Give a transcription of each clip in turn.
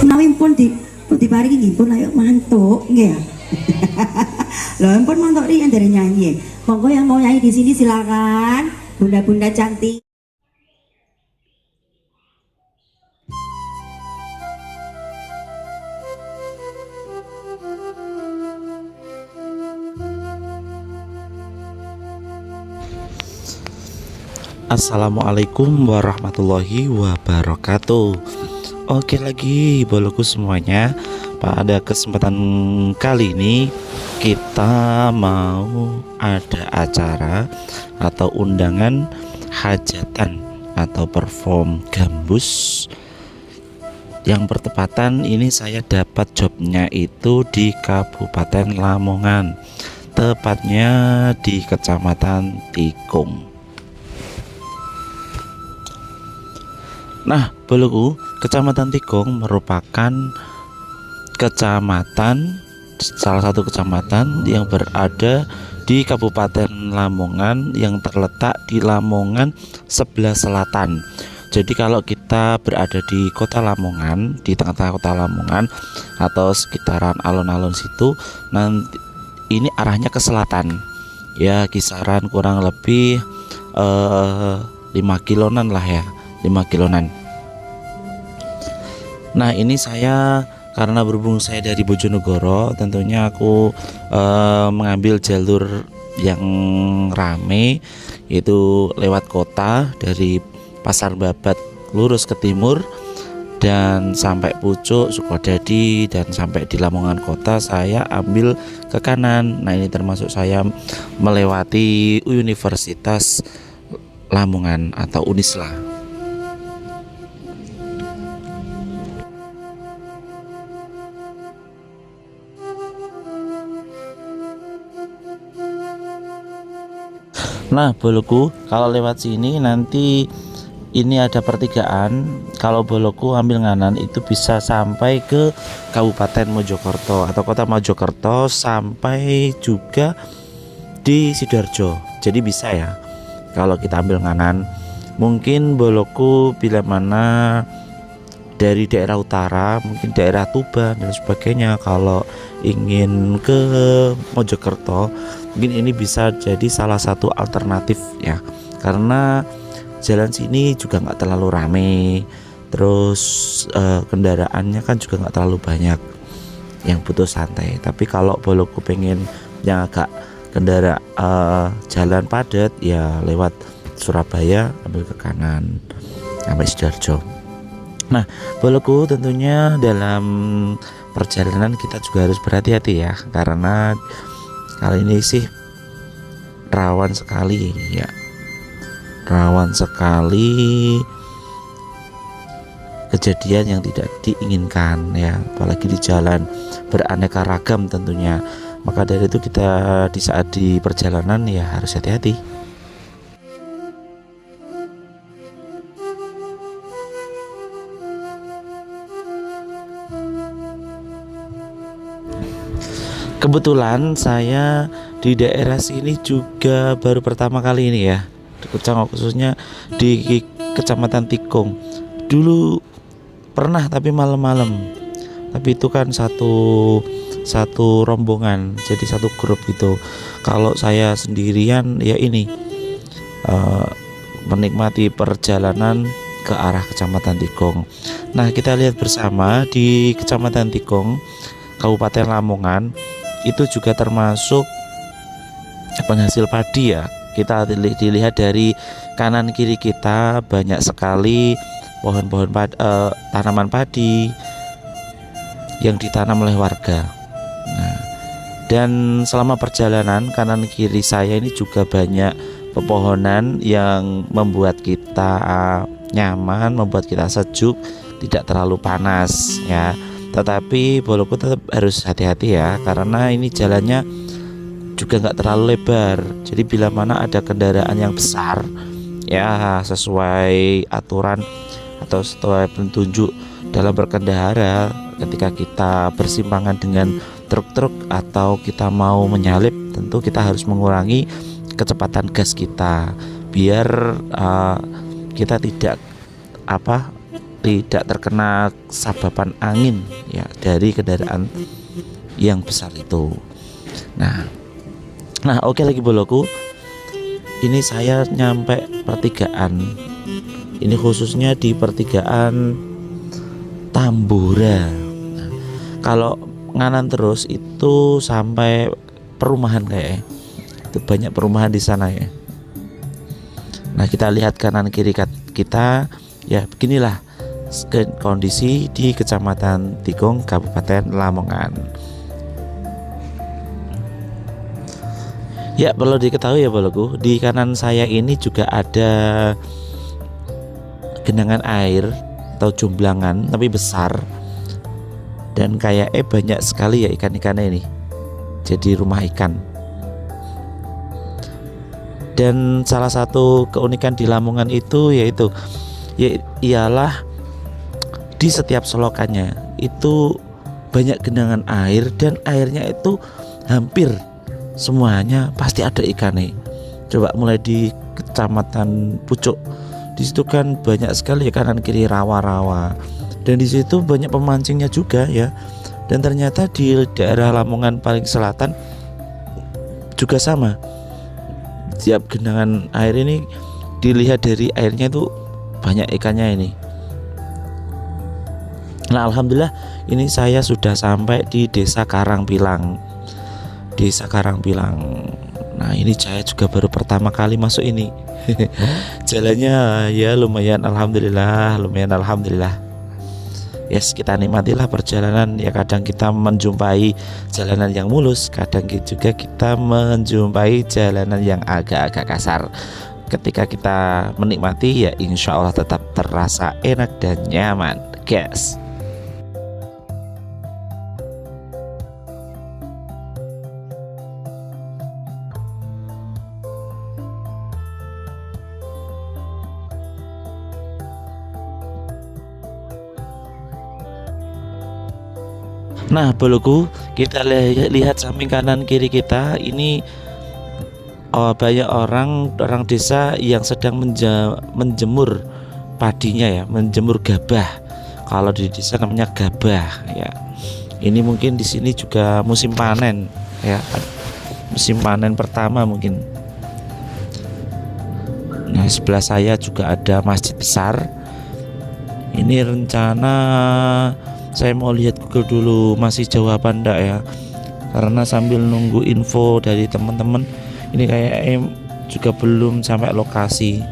Menawi pun diparingi nggih pun ayo mantuk nggih ya. Lho pun mantuk riyen dari nyanyi. Monggo yang mau nyanyi di sini silakan. Bunda-bunda cantik. Assalamualaikum warahmatullahi wabarakatuh. Oke lagi boloku semuanya, pada kesempatan kali ini kita mau ada acara atau undangan hajatan atau perform gambus. Yang bertepatan ini saya dapat jobnya itu di Kabupaten Lamongan, tepatnya di Kecamatan Tikung. Nah, boloku, Kecamatan Tikung merupakan salah satu kecamatan yang berada di Kabupaten Lamongan yang terletak di Lamongan sebelah selatan. Jadi kalau kita berada di kota Lamongan, di tengah-tengah kota Lamongan atau sekitaran alun-alun situ, nanti ini arahnya ke selatan. Ya, kisaran kurang lebih 5 kilonan lah ya. 5 kilonan. Nah ini saya karena berhubung saya dari Bojonegoro, tentunya aku mengambil jalur yang rame, yaitu lewat kota dari Pasar Babat lurus ke timur dan sampai Pucuk, Sukodadi, dan sampai di Lamongan kota saya ambil ke kanan. Nah ini termasuk saya melewati Universitas Lamongan atau Unisla. Nah boloku, kalau lewat sini nanti ini ada pertigaan. Kalau boloku ambil nganan itu bisa sampai ke Kabupaten Mojokerto atau Kota Mojokerto, sampai juga di Sidoarjo. Jadi bisa ya kalau kita ambil nganan. Mungkin boloku bila mana dari daerah utara, mungkin daerah Tuban dan sebagainya, kalau ingin ke Mojokerto, mungkin ini bisa jadi salah satu alternatif ya, karena jalan sini juga nggak terlalu rame, terus kendaraannya kan juga nggak terlalu banyak yang butuh santai. Tapi kalau boloku pengen yang agak jalan padat ya, lewat Surabaya ambil ke kanan sampai Sidoarjo. Nah boloku, tentunya dalam perjalanan kita juga harus berhati-hati ya, karena kali ini sih rawan sekali ya, rawan sekali kejadian yang tidak diinginkan ya, apalagi di jalan beraneka ragam tentunya. Maka dari itu kita di saat di perjalanan ya harus hati-hati. Kebetulan saya di daerah sini juga baru pertama kali ini ya, khususnya di Kecamatan Tikung. Dulu pernah tapi malam-malam, tapi itu kan satu rombongan, jadi satu grup gitu. Kalau saya sendirian ya ini menikmati perjalanan ke arah Kecamatan Tikung. Nah kita lihat bersama di Kecamatan Tikung, Kabupaten Lamongan, itu juga termasuk penghasil padi ya. Kita dilihat dari kanan kiri kita banyak sekali pohon-pohon tanaman padi yang ditanam oleh warga. Nah, dan selama perjalanan kanan kiri saya ini juga banyak pepohonan yang membuat kita nyaman, membuat kita sejuk, tidak terlalu panas ya. Tetapi boloku tetap harus hati-hati ya, karena ini jalannya juga nggak terlalu lebar. Jadi bila mana ada kendaraan yang besar ya, sesuai aturan atau sesuai petunjuk dalam berkendara, ketika kita bersimpangan dengan truk-truk atau kita mau menyalip, tentu kita harus mengurangi kecepatan gas kita biar kita tidak tidak terkena sababan angin ya dari kendaraan yang besar itu. Nah oke lagi boloku, ini saya nyampe pertigaan. Ini khususnya di pertigaan Tambora. Nah, kalau nganan terus itu sampai perumahan kayak itu, banyak perumahan di sana ya. Nah kita lihat kanan kiri kita ya, beginilah kondisi di Kecamatan Tikung, Kabupaten Lamongan. Ya perlu diketahui ya boloku, di kanan saya ini juga ada genangan air atau jumblangan tapi besar, dan kayak banyak sekali ya ikan-ikannya ini, jadi rumah ikan. Dan salah satu keunikan di Lamongan itu yaitu ialah di setiap selokannya itu banyak genangan air, dan airnya itu hampir semuanya pasti ada ikannya. Coba mulai di Kecamatan Pucuk, di situ kan banyak sekali kanan kiri rawa-rawa, dan di situ banyak pemancingnya juga ya. Dan ternyata di daerah Lamongan paling selatan juga sama. Setiap genangan air ini dilihat dari airnya itu banyak ikannya ini. Nah alhamdulillah ini saya sudah sampai di Desa Karangpilang. Desa Karangpilang. Nah ini saya juga baru pertama kali masuk ini. Jalannya ya lumayan alhamdulillah. Yes, kita nikmatilah perjalanan ya. Kadang kita menjumpai jalanan yang mulus, kadang juga kita menjumpai jalanan yang agak-agak kasar. Ketika kita menikmati ya insya Allah tetap terasa enak dan nyaman, guys. Nah boloku, kita lihat samping kanan kiri kita ini banyak orang desa yang sedang menjemur padinya ya, menjemur gabah. Kalau di desa namanya gabah ya. Ini mungkin di sini juga musim panen ya, musim panen pertama mungkin. Nah sebelah saya juga ada masjid besar. Ini rencana saya mau lihat Google dulu masih jauh apa enggak ya, karena sambil nunggu info dari teman-teman ini kayak juga belum sampai lokasi.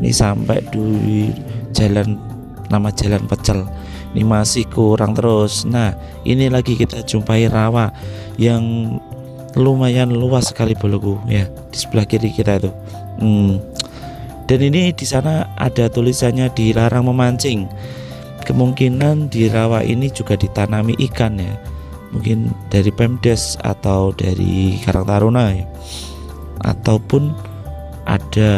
Ini sampai di jalan, nama jalan Pecel, ini masih kurang terus. Nah ini lagi kita jumpai rawa yang lumayan luas sekali boloku ya, di sebelah kiri kita itu. Dan ini di sana ada tulisannya dilarang memancing. Kemungkinan di rawa ini juga ditanami ikan ya, mungkin dari Pemdes atau dari Karang Taruna ya, ataupun ada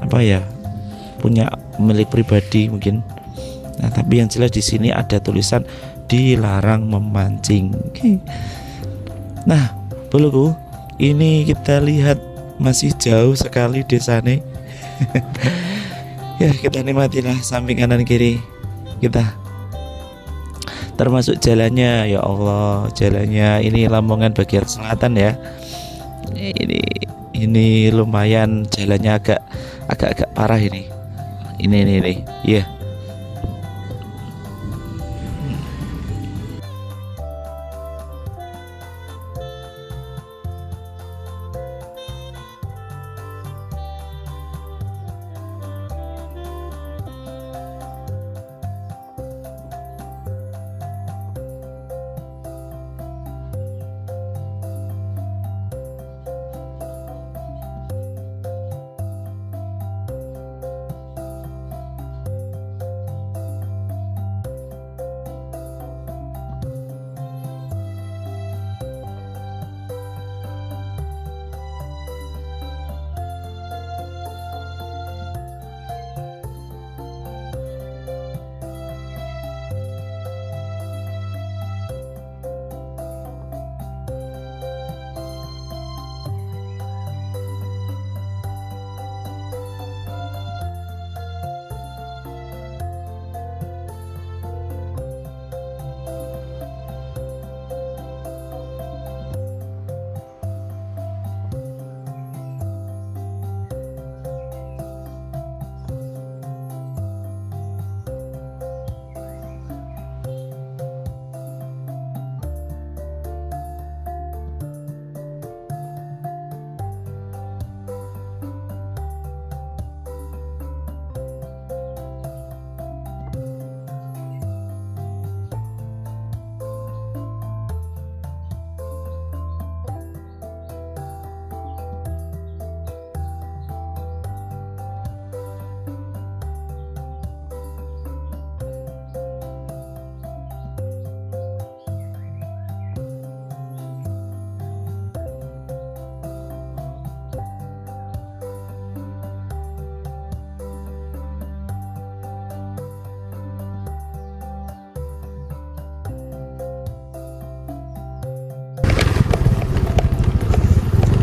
apa ya, punya milik pribadi mungkin. Nah tapi yang jelas di sini ada tulisan dilarang memancing. Nah boloku, ini kita lihat masih jauh sekali desane. Ya kita nikmatilah samping kanan kiri kita, termasuk jalannya. Ya Allah, jalannya ini Lamongan bagian selatan ya. Ini lumayan jalannya agak parah ini. Ini ya.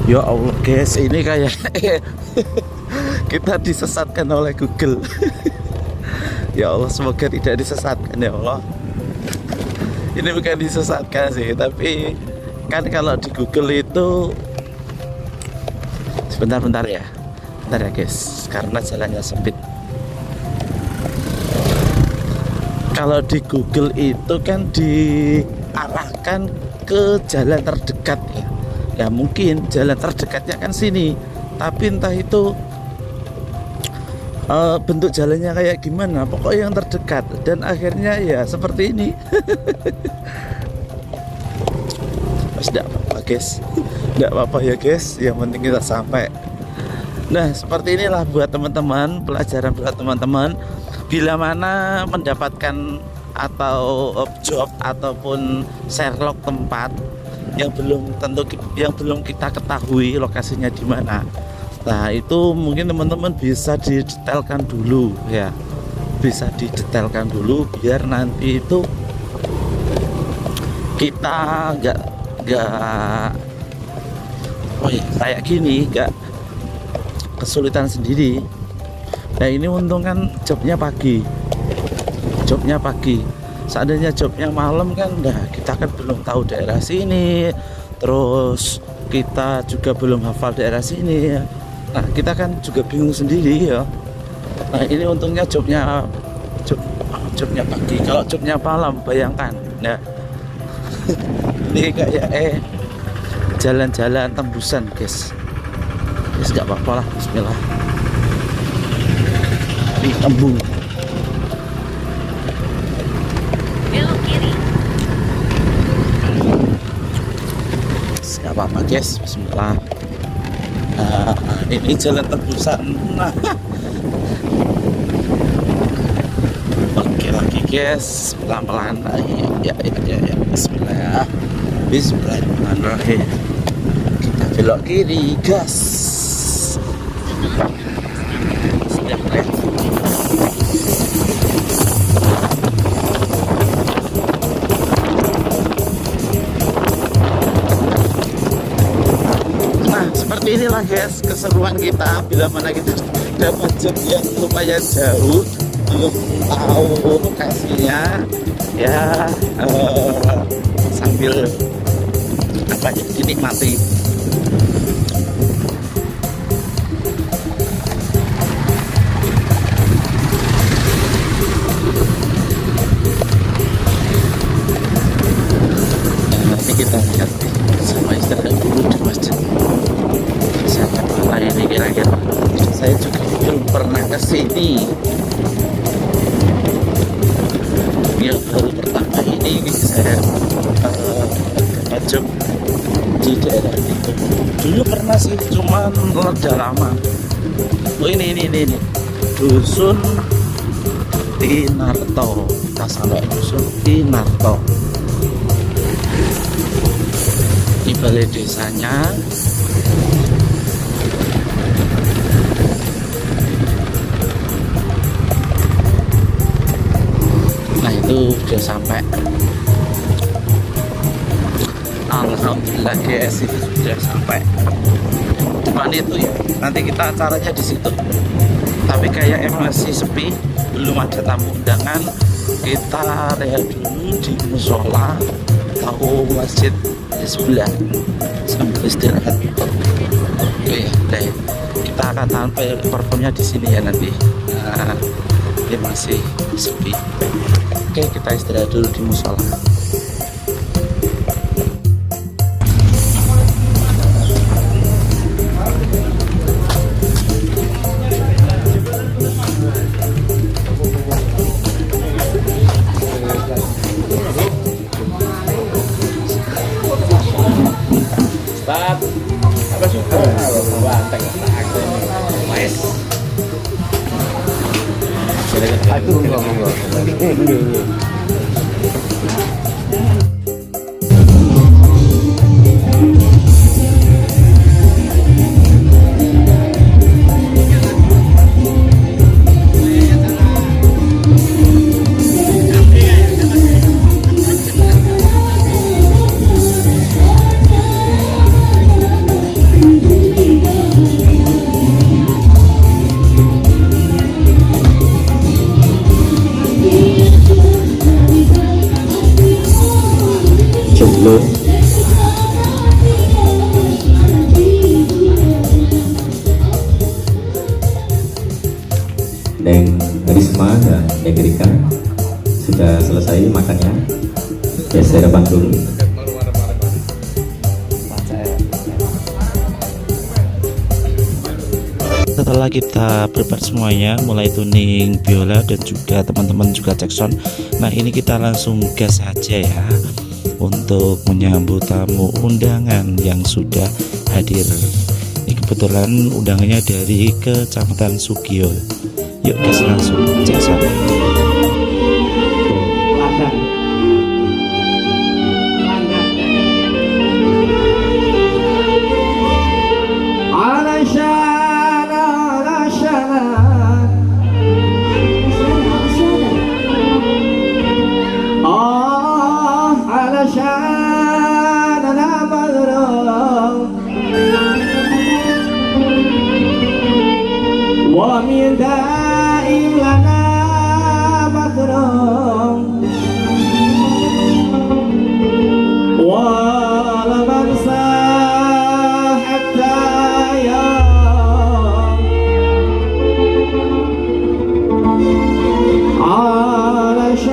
Ya Allah guys, ini kayak kita disesatkan oleh Google. Ya Allah, semoga tidak disesatkan ya Allah. Ini bukan disesatkan sih, tapi kan kalau di Google itu sebentar ya guys, karena jalannya sempit. Kalau di Google itu kan diarahkan ke jalan terdekat ya. Ya mungkin jalan terdekatnya kan sini, tapi entah itu bentuk jalannya kayak gimana, pokoknya yang terdekat, dan akhirnya ya seperti ini. Mas, tidak apa-apa guys, tidak apa-apa ya guys, yang penting kita sampai. Nah seperti inilah buat teman-teman, pelajaran buat teman-teman bila mana mendapatkan atau job ataupun Sherlock tempat yang belum kita ketahui lokasinya di mana. Nah itu mungkin teman-teman bisa didetailkan dulu ya, bisa didetailkan dulu biar nanti itu kita nggak kayak gini, nggak kesulitan sendiri. Nah ini untung kan jobnya pagi. Seandainya jobnya malam kan, nah kita kan belum tahu daerah sini, terus kita juga belum hafal daerah sini ya. Nah kita kan juga bingung sendiri ya. Nah ini untungnya jobnya pagi. Kalau jobnya malam, bayangkan. Nah ini kayak jalan-jalan tembusan guys. Guys nggak apa-apa lah, bismillah. Ini embung. Belok kiri. Nggak apa-apa guys, bismillah. Nah, ini jalan tembusan. Oke lagi guys, pelan-pelan. Ya. Bismillah. Bismillahirrahmanirrahim. Kita belok kiri, gas. Seperti inilah guys keseruan kita bila mana kita dapat job yang lumayan jauh, belum tahu lokasinya ya, sambil apa ya, dinikmati. Nanti kita lihat sama istirahat dulu di masjid. Nah ini kira-kira saya juga belum pernah ke sini. Yang baru pertama ini saya dapat job di daerah itu. Dulu pernah sih, cuman udah lama. Oh ini dusun Tinarto. Kita sampai dusun Tinarto. Di balai desanya. Itu sudah sampai. Alhamdulillah guys, itu sudah sampai. Depan itu ya, nanti kita acaranya di situ. Tapi kayak masih sepi, belum ada tamu undangan. Kita rehat dulu di musola atau masjid di sebelah sambil istirahat. Oke, deh. Kita akan tampil performnya di sini ya nanti. Nah, ini masih sepi. Oke, kita istirahat dulu di musola. Start. Apa sih? Bantek. Nice. Aduh, enggak. sudah selesai makannya. Geser Bandung. Setelah kita prepare semuanya, mulai tuning biola dan juga teman-teman juga cek sound. Nah ini kita langsung gas aja ya untuk menyambut tamu undangan yang sudah hadir. Ini kebetulan undangannya dari Kecamatan Sugio. Yuk gas langsung cek sound. ومن دائم لنا مكرم ولم انسى حتى يوم علشان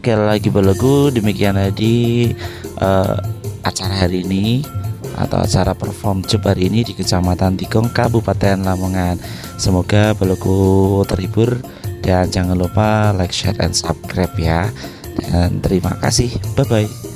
Sekali lagi Bologu, demikian tadi acara hari ini atau acara perform job hari ini di Kecamatan Tikung, Kabupaten Lamongan. Semoga Bologu terhibur dan jangan lupa like, share, and subscribe ya. Dan terima kasih, bye bye.